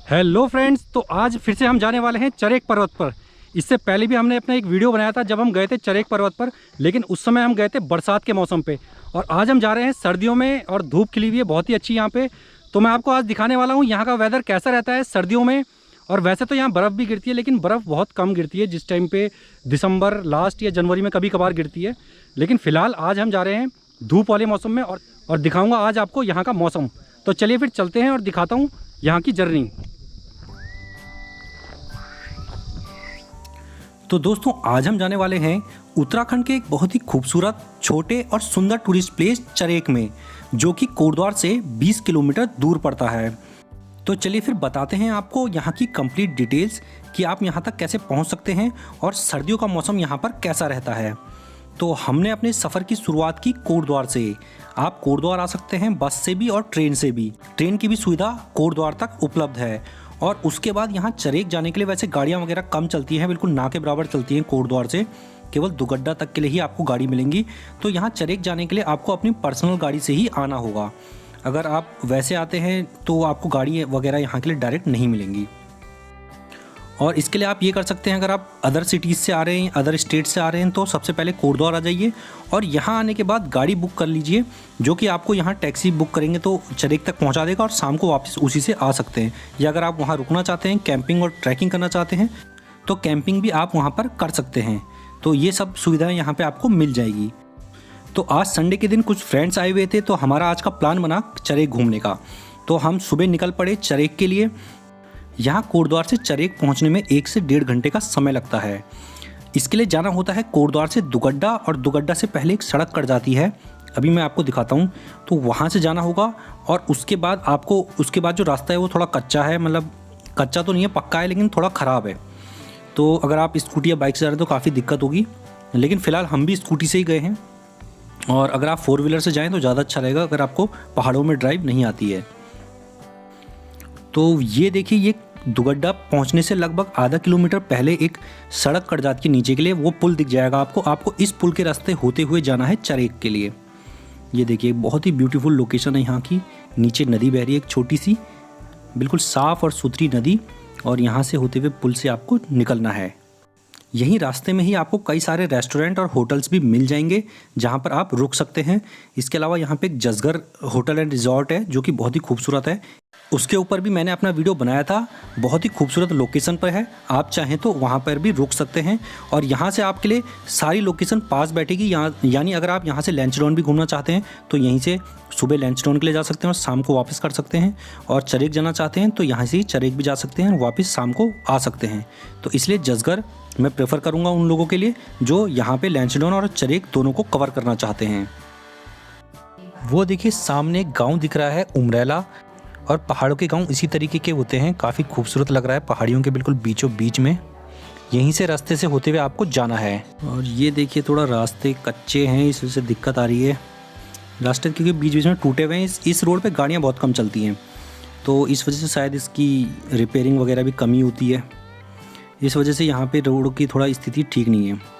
Hello friends, तो आज फिर से हम जाने वाले हैं चरेक पर्वत पर। इससे पहले भी हमने अपना एक वीडियो बनाया था जब हम गए थे चरेक पर्वत पर, लेकिन उस समय हम गए थे बरसात के मौसम पे। और आज हम जा रहे हैं सर्दियों में और धूप खिली हुई है बहुत ही अच्छी यहाँ पे। तो मैं आपको आज दिखाने वाला हूँ यहाँ का वेदर कैसा रहता है सर्दियों में। और वैसे तो यहाँ बर्फ़ भी गिरती है, लेकिन बर्फ़ बहुत कम गिरती है जिस टाइम पे दिसंबर लास्ट या जनवरी में कभी कभार गिरती है। लेकिन फ़िलहाल आज हम जा रहे हैं धूप वाले मौसम में और दिखाऊँगा आज आपको यहाँ का मौसम। तो चलिए फिर चलते हैं और दिखाता हूँ यहाँ की जर्नी। तो दोस्तों, आज हम जाने वाले हैं उत्तराखंड के एक बहुत ही खूबसूरत छोटे और सुंदर टूरिस्ट प्लेस चरेक में, जो कि कोटद्वार से 20 किलोमीटर दूर पड़ता है। तो चलिए फिर बताते हैं आपको यहाँ की कंप्लीट डिटेल्स कि आप यहाँ तक कैसे पहुँच सकते हैं और सर्दियों का मौसम यहाँ पर कैसा रहता है। तो हमने अपने सफ़र की शुरुआत की कोटद्वार से। आप कोटद्वार आ सकते हैं बस से भी और ट्रेन से भी। ट्रेन की भी सुविधा कोटद्वार तक उपलब्ध है। और उसके बाद यहाँ चरेक जाने के लिए वैसे गाड़ियाँ वगैरह कम चलती हैं, बिल्कुल ना के बराबर चलती हैं। कोटद्वार से केवल दुगड्डा तक के लिए ही आपको गाड़ी मिलेंगी। तो यहाँ चरेक जाने के लिए आपको अपनी पर्सनल गाड़ी से ही आना होगा। अगर आप वैसे आते हैं तो आपको गाड़ी वगैरह यहाँ के लिए डायरेक्ट नहीं मिलेंगी। और इसके लिए आप ये कर सकते हैं, अगर आप अदर सिटीज़ से आ रहे हैं, अदर स्टेट से आ रहे हैं, तो सबसे पहले कोटद्वार आ जाइए और यहाँ आने के बाद गाड़ी बुक कर लीजिए, जो कि आपको यहाँ टैक्सी बुक करेंगे तो चरेक तक पहुँचा देगा और शाम को वापस उसी से आ सकते हैं। या अगर आप वहाँ रुकना चाहते हैं, कैंपिंग और ट्रैकिंग करना चाहते हैं, तो कैंपिंग भी आप वहाँ पर कर सकते हैं। तो ये सब सुविधाएँ यहाँ पर आपको मिल जाएगी। तो आज संडे के दिन कुछ फ्रेंड्स आए हुए थे, तो हमारा आज का प्लान बना चरेक घूमने का। तो हम सुबह निकल पड़े चरेक के लिए। यहाँ कोटद्वार से चरेक पहुँचने में 1 से 1.5 घंटे का समय लगता है। इसके लिए जाना होता है कोटद्वार से दुगड्डा, और दुगड्डा से पहले एक सड़क कट जाती है, अभी मैं आपको दिखाता हूँ। तो वहाँ से जाना होगा और उसके बाद जो रास्ता है वो थोड़ा कच्चा है, मतलब कच्चा तो नहीं है, पक्का है, लेकिन थोड़ा ख़राब है। तो अगर आप स्कूटी या बाइक से जा रहे हैं तो काफ़ी दिक्कत होगी, लेकिन फ़िलहाल हम भी स्कूटी से ही गए हैं। और अगर आप 4 व्हीलर से जाएँ तो ज़्यादा अच्छा रहेगा, अगर आपको पहाड़ों में ड्राइव नहीं आती है। तो ये देखिए, ये दुगड्डा पहुंचने से लगभग आधा किलोमीटर पहले एक सड़क कट जाती है नीचे के लिए, वो पुल दिख जाएगा आपको इस पुल के रास्ते होते हुए जाना है चरेक के लिए। ये देखिए, बहुत ही ब्यूटीफुल लोकेशन है यहाँ की। नीचे नदी बह रही है, एक छोटी सी बिल्कुल साफ़ और सुथरी नदी, और यहाँ से होते हुए पुल से आपको निकलना है। यहीं रास्ते में ही आपको कई सारे रेस्टोरेंट और होटल्स भी मिल जाएंगे जहाँ पर आप रुक सकते हैं। इसके अलावा यहाँ पे एक जसगर होटल एंड रिजॉर्ट है, जो कि बहुत ही खूबसूरत है। उसके ऊपर भी मैंने अपना वीडियो बनाया था, बहुत ही खूबसूरत लोकेशन पर है। आप चाहें तो वहाँ पर भी रुक सकते हैं। और यहाँ से आपके लिए सारी लोकेशन पास बैठेगी। यानी अगर आप यहाँ से लैंसडाउन भी घूमना चाहते हैं तो यहीं से सुबह लैंसडाउन के लिए जा सकते हैं और शाम को वापस कर सकते हैं। और चरेक जाना चाहते हैं तो यहाँ से ही चरेक भी जा सकते हैं और वापस शाम को आ सकते हैं। तो इसलिए जसगर मैं प्रेफर करूँगा उन लोगों के लिए जो यहाँ पे लैंसडाउन और चरेक दोनों को कवर करना चाहते हैं। वो देखिए, सामने एक गाँव दिख रहा है, उमरेला। और पहाड़ों के गांव इसी तरीके के होते हैं, काफ़ी खूबसूरत लग रहा है, पहाड़ियों के बिल्कुल बीचों बीच में। यहीं से रास्ते से होते हुए आपको जाना है। और ये देखिए, थोड़ा रास्ते कच्चे हैं, इस वजह से दिक्कत आ रही है। रास्ते क्योंकि बीच बीच में टूटे हुए हैं। इस रोड पे गाड़ियाँ बहुत कम चलती हैं, तो इस वजह से शायद इसकी रिपेयरिंग वगैरह भी कमी होती है। इस वजह से यहाँ पर रोड की थोड़ा स्थिति ठीक नहीं है।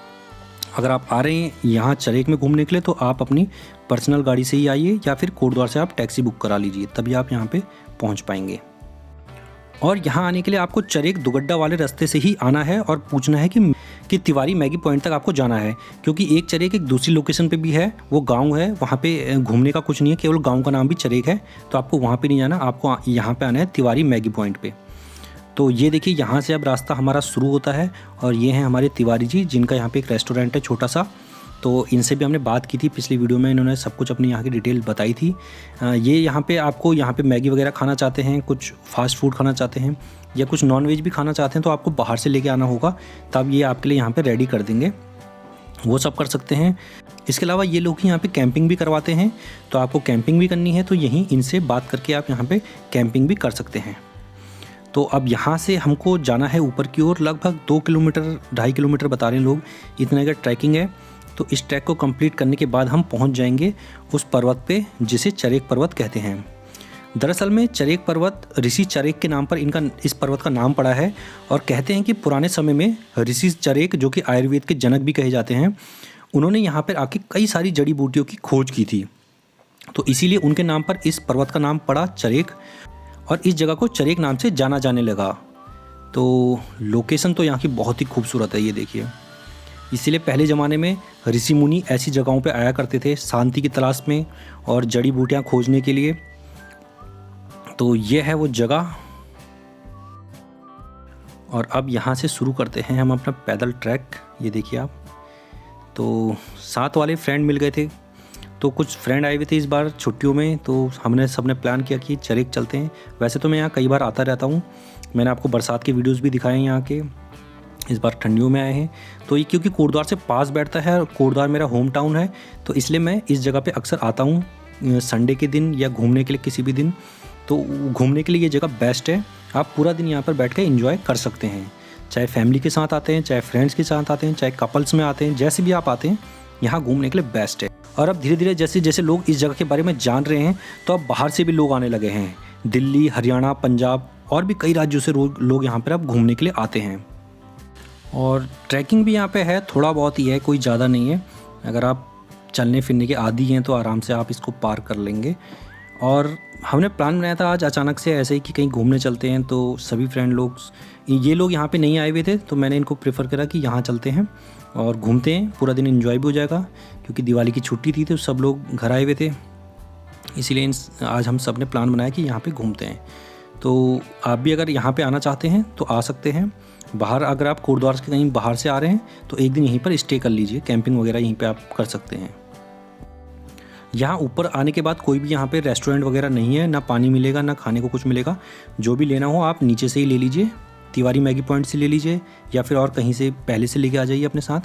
अगर आप आ रहे हैं यहाँ चरेक में घूमने के लिए तो आप अपनी पर्सनल गाड़ी से ही आइए, या फिर कोटद्वार से आप टैक्सी बुक करा लीजिए, तभी आप यहाँ पे पहुँच पाएंगे। और यहाँ आने के लिए आपको चरेक दुगड्डा वाले रास्ते से ही आना है और पूछना है कि तिवारी मैगी पॉइंट तक आपको जाना है, क्योंकि एक चरेक एक दूसरी लोकेशन पे भी है, वो गांव है, वहाँ पे घूमने का कुछ नहीं है, केवल गांव का नाम भी चरेक है। तो आपको वहाँ पे नहीं जाना, आपको यहाँ पे आना है तिवारी मैगी पॉइंट पे। तो ये देखिए, यहाँ से अब रास्ता हमारा शुरू होता है और ये हैं हमारे तिवारी जी, जिनका यहाँ पे एक रेस्टोरेंट है छोटा सा। तो इनसे भी हमने बात की थी पिछली वीडियो में, इन्होंने सब कुछ अपनी यहाँ की डिटेल बताई थी। ये यहाँ पे मैगी वगैरह खाना चाहते हैं, कुछ फास्ट फूड खाना चाहते हैं, या कुछ नॉन वेज भी खाना चाहते हैं, तो आपको बाहर से लेके आना होगा, तब ये आपके लिए यहाँ पे रेडी कर देंगे। वो सब कर सकते हैं। इसके अलावा ये लोग यहाँ पे कैंपिंग भी करवाते हैं, तो आपको कैंपिंग भी करनी है तो यहीं इनसे बात करके आप यहाँ पर कैंपिंग भी कर सकते हैं। तो अब यहाँ से हमको जाना है ऊपर की ओर, लगभग 2 किलोमीटर 2.5 किलोमीटर बता रहे हैं लोग, इतना का ट्रैकिंग है। तो इस ट्रैक को कंप्लीट करने के बाद हम पहुँच जाएंगे उस पर्वत पे जिसे चरेक पर्वत कहते हैं। दरअसल में चरेक पर्वत ऋषि चरेक के नाम पर इस पर्वत का नाम पड़ा है। और कहते हैं कि पुराने समय में ऋषि चरेक, जो कि आयुर्वेद के जनक भी कहे जाते हैं, उन्होंने यहाँ पर आके कई सारी जड़ी बूटियों की खोज की थी, तो इसीलिए उनके नाम पर इस पर्वत का नाम पड़ा चरेक। और इस जगह को चरेक नाम से जाना जाने लगा। तो लोकेशन तो यहाँ की बहुत ही खूबसूरत है, ये देखिए। इसीलिए पहले ज़माने में ऋषि मुनि ऐसी जगहों पे आया करते थे शांति की तलाश में और जड़ी बूटियाँ खोजने के लिए। तो ये है वो जगह। और अब यहाँ से शुरू करते हैं हम अपना पैदल ट्रैक। ये देखिए आप। तो साथ वाले फ्रेंड मिल गए थे, तो कुछ फ्रेंड आए हुए थे इस बार छुट्टियों में, तो सबने प्लान किया कि चरेक चलते हैं। वैसे तो मैं यहाँ कई बार आता रहता हूँ, मैंने आपको बरसात के वीडियोस भी दिखाए हैं यहाँ के। इस बार ठंडियों में आए हैं। तो ये क्योंकि कोटद्वार से पास बैठता है और कोटद्वार मेरा होम टाउन है, तो इसलिए मैं इस जगह पे अक्सर आता हूँ संडे के दिन या घूमने के लिए किसी भी दिन। तो घूमने के लिए ये जगह बेस्ट है। आप पूरा दिन यहाँ पर बैठ के एंजॉय कर सकते हैं, चाहे फैमिली के साथ आते हैं, चाहे फ्रेंड्स के साथ आते हैं, चाहे कपल्स में आते हैं, जैसे भी आप आते हैं यहाँ घूमने के लिए बेस्ट है। और अब धीरे धीरे जैसे जैसे लोग इस जगह के बारे में जान रहे हैं, तो अब बाहर से भी लोग आने लगे हैं। दिल्ली, हरियाणा, पंजाब और भी कई राज्यों से लोग यहाँ पर अब घूमने के लिए आते हैं। और ट्रैकिंग भी यहाँ पे है, थोड़ा बहुत ही है, कोई ज़्यादा नहीं है। अगर आप चलने फिरने के आदी हैं तो आराम से आप इसको पार कर लेंगे। और हमने प्लान बनाया था आज अचानक से ऐसे ही कि कहीं घूमने चलते हैं, तो सभी फ्रेंड लोग, ये लोग यहाँ पे नहीं आए हुए थे, तो मैंने इनको प्रेफर करा कि यहाँ चलते हैं और घूमते हैं, पूरा दिन एंजॉय भी हो जाएगा। क्योंकि दिवाली की छुट्टी थी तो सब लोग घर आए हुए थे, इसीलिए आज हम सब ने प्लान बनाया कि यहाँ पे घूमते हैं। तो आप भी अगर यहाँ पे आना चाहते हैं तो आ सकते हैं। बाहर अगर आप कोटद्वार से कहीं बाहर से आ रहे हैं तो एक दिन यहीं पर स्टे कर लीजिए, कैंपिंग वगैरह यहीं पे आप कर सकते हैं। यहाँ ऊपर आने के बाद कोई भी यहाँ पे रेस्टोरेंट वगैरह नहीं है, ना पानी मिलेगा ना खाने को कुछ मिलेगा। जो भी लेना हो आप नीचे से ही ले लीजिए, तिवारी मैगी पॉइंट से ले लीजिए या फिर और कहीं से पहले से लेके आ जाइए अपने साथ,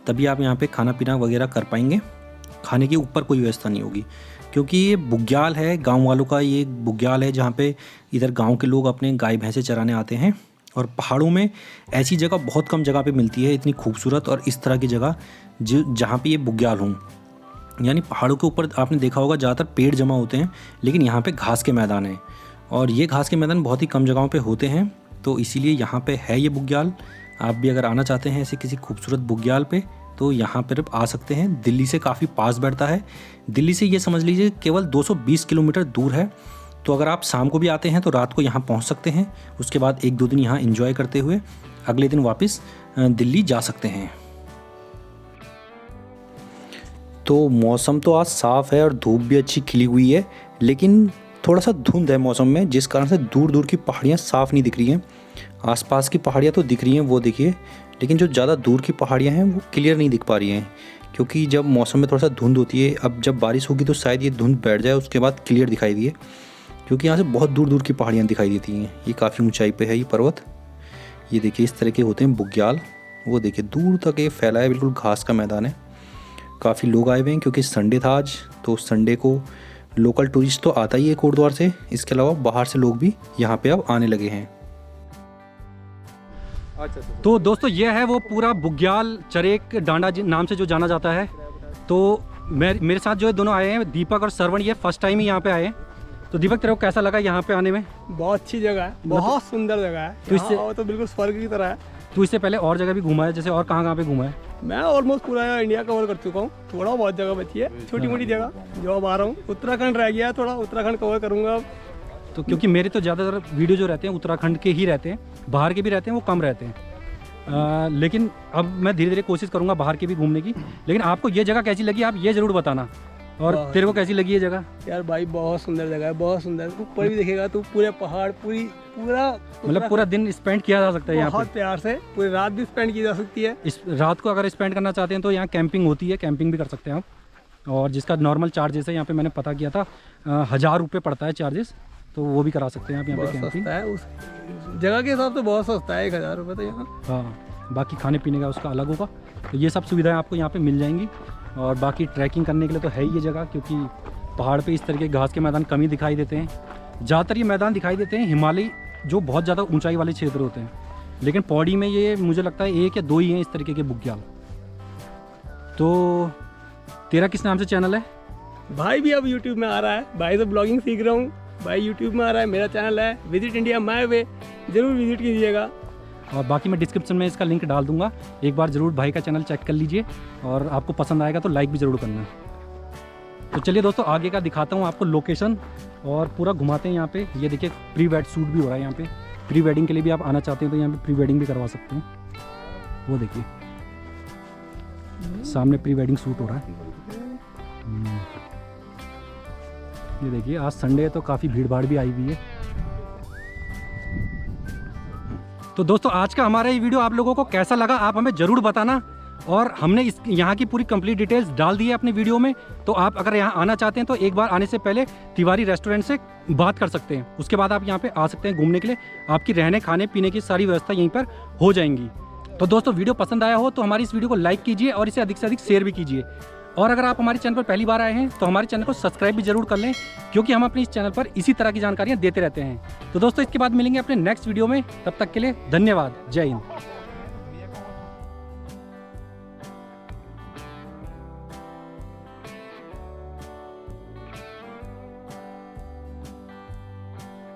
तभी आप यहाँ पे खाना पीना वगैरह कर पाएंगे। खाने के ऊपर कोई व्यवस्था नहीं होगी, क्योंकि ये बुग्याल है, गाँव वालों का ये बुग्याल है, जहाँ पे इधर गाँव के लोग अपने गाय भैंसे चराने आते हैं। और पहाड़ों में ऐसी जगह बहुत कम जगह पे मिलती है, इतनी खूबसूरत और इस तरह की जगह जहाँ पे ये बुग्याल हों। यानी पहाड़ों के ऊपर आपने देखा होगा ज़्यादातर पेड़ जमा होते हैं, लेकिन यहाँ पे घास के मैदान हैं, और ये घास के मैदान बहुत ही कम जगहों पे होते हैं। तो इसीलिए यहाँ पे है ये बुग्याल। आप भी अगर आना चाहते हैं ऐसे किसी खूबसूरत बुग्याल पे, तो यहाँ पर आ सकते हैं। दिल्ली से काफ़ी पास बैठता है, दिल्ली से ये समझ लीजिए केवल 220 किलोमीटर दूर है। तो अगर आप शाम को भी आते हैं तो रात को यहाँ पहुँच सकते हैं, उसके बाद 1-2 दिन यहाँ एंजॉय करते हुए अगले दिन वापस दिल्ली जा सकते हैं। तो मौसम तो आज साफ़ है और धूप भी अच्छी खिली हुई है, लेकिन थोड़ा सा धुंध है मौसम में, जिस कारण से दूर दूर की पहाड़ियाँ साफ़ नहीं दिख रही हैं। आसपास की पहाड़ियाँ तो दिख रही हैं, वो देखिए, लेकिन जो ज़्यादा दूर की पहाड़ियाँ हैं वो क्लियर नहीं दिख पा रही हैं, क्योंकि जब मौसम में थोड़ा सा धुंध होती है, अब जब बारिश होगी तो शायद ये धुंध बैठ जाए, उसके बाद क्लियर दिखाई दिए, क्योंकि यहाँ से बहुत दूर दूर की पहाड़ियाँ दिखाई देती हैं। ये काफ़ी ऊंचाई पे है ये पर्वत। ये देखिए इस तरह के होते हैं बुग्याल। वो देखिए दूर तक ये फैला है, बिल्कुल घास का मैदान है। काफ़ी लोग आए हुए हैं क्योंकि संडे था आज, तो संडे को लोकल टूरिस्ट तो आता ही है कोटद्वार से, इसके अलावा बाहर से लोग भी यहाँ पे अब आने लगे हैं। तो दोस्तों ये है वो पूरा बुग्याल चरेक डांडा नाम से जो जाना जाता है। तो मेरे साथ जो है दोनों आए हैं, दीपक और श्रवण, ये फर्स्ट टाइम ही यहाँ पे आए हैं। तो दीपक तेरे को कैसा लगा यहाँ पे आने में? बहुत अच्छी जगह है, बहुत सुंदर जगह है। तो इससे तो बिल्कुल स्वर्ग की तरह है। तू इससे पहले और जगह भी घूमा है, जैसे और कहाँ पे घूमा है? मैं ऑलमोस्ट पूरा इंडिया कवर कर चुका हूँ, थोड़ा बहुत जगह बची है, छोटी मोटी जगह जो अब आ रहा हूँ। उत्तराखंड रह गया है, थोड़ा उत्तराखंड कवर करूँगा अब। तो क्योंकि मेरे तो ज़्यादातर वीडियो जो रहते हैं उत्तराखंड के ही रहते हैं, बाहर के भी रहते हैं वो कम रहते हैं। लेकिन अब मैं धीरे धीरे कोशिश करूँगा बाहर के भी घूमने की। लेकिन आपको ये जगह कैसी लगी आप ये ज़रूर बताना, और तेरे को कैसी लगी ये जगह? यार भाई बहुत सुंदर जगह है, बहुत सुंदर। ऊपर भी देखेगा तो पूरे पहाड़, पूरा मतलब पूरा दिन स्पेंड किया जा सकता है यहाँ पे, बहुत प्यार से। पूरी रात भी स्पेंड की जा सकती है। इस रात को अगर स्पेंड करना चाहते हैं तो यहाँ कैंपिंग होती है, कैंपिंग भी कर सकते हैं आप। और जिसका नॉर्मल चार्जेस है यहाँ पे मैंने पता किया था 1000 रुपये पड़ता है चार्जेस, तो वो भी करा सकते हैं आप यहाँ पे कैंपिंग। सस्ता है उस जगह के हिसाब से, बहुत सस्ता है, 1000 रुपये तो यहाँ। हाँ, बाकी खाने पीने का उसका अलग होगा। तो ये सब सुविधाएं आपको यहाँ पे मिल जाएंगी। और बाकी ट्रैकिंग करने के लिए तो है ही ये जगह, क्योंकि पहाड़ पे इस तरह के घास के मैदान कम ही दिखाई देते हैं। ज़्यादातर ये मैदान दिखाई देते हैं हिमालय जो बहुत ज़्यादा ऊंचाई वाले क्षेत्र होते हैं, लेकिन पौड़ी में ये मुझे लगता है 1 या 2 ही हैं इस तरीके के बुग्याल। तो तेरा किस नाम से चैनल है? भाई भी अब यूट्यूब में आ रहा है, भाई से ब्लॉगिंग सीख रहा हूँ, भाई यूट्यूब में आ रहा है। मेरा चैनल है विजिट इंडिया माय वे, ज़रूर विजिट कीजिएगा। और बाकी मैं डिस्क्रिप्शन में इसका लिंक डाल दूंगा, एक बार ज़रूर भाई का चैनल चेक कर लीजिए, और आपको पसंद आएगा तो लाइक भी ज़रूर करना। तो चलिए दोस्तों आगे का दिखाता हूँ आपको लोकेशन। और पूरा घुमाते हैं यहाँ पे। ये देखिए प्री वेड शूट भी हो रहा है यहाँ पे। प्री वेडिंग के लिए भी आप आना चाहते हैं तो यहाँ पे प्री वेडिंग भी करवा सकते हैं। वो देखिए सामने प्री वेडिंग शूट हो रहा है। ये देखिए आज संडे है तो काफ़ी भीड़ भाड़ भी आई हुई है। तो दोस्तों आज का हमारा ये वीडियो आप लोगों को कैसा लगा आप हमें ज़रूर बताना। और हमने इस यहाँ की पूरी कंप्लीट डिटेल्स डाल दी है अपने वीडियो में। तो आप अगर यहाँ आना चाहते हैं तो एक बार आने से पहले तिवारी रेस्टोरेंट से बात कर सकते हैं। उसके बाद आप यहाँ पे आ सकते हैं घूमने के लिए। आपकी रहने खाने पीने की सारी व्यवस्था यहीं पर हो जाएंगी। तो दोस्तों वीडियो पसंद आया हो तो हमारी इस वीडियो को लाइक कीजिए और इसे अधिक से अधिक शेयर भी कीजिए। और अगर आप हमारे चैनल पर पहली बार आए हैं तो हमारे चैनल को सब्सक्राइब भी जरूर कर लें, क्योंकि हम अपने इस चैनल पर इसी तरह की जानकारियाँ देते रहते हैं। तो दोस्तों इसके बाद मिलेंगे अपने नेक्स्ट वीडियो में। तब तक के लिए धन्यवाद। जय हिंद।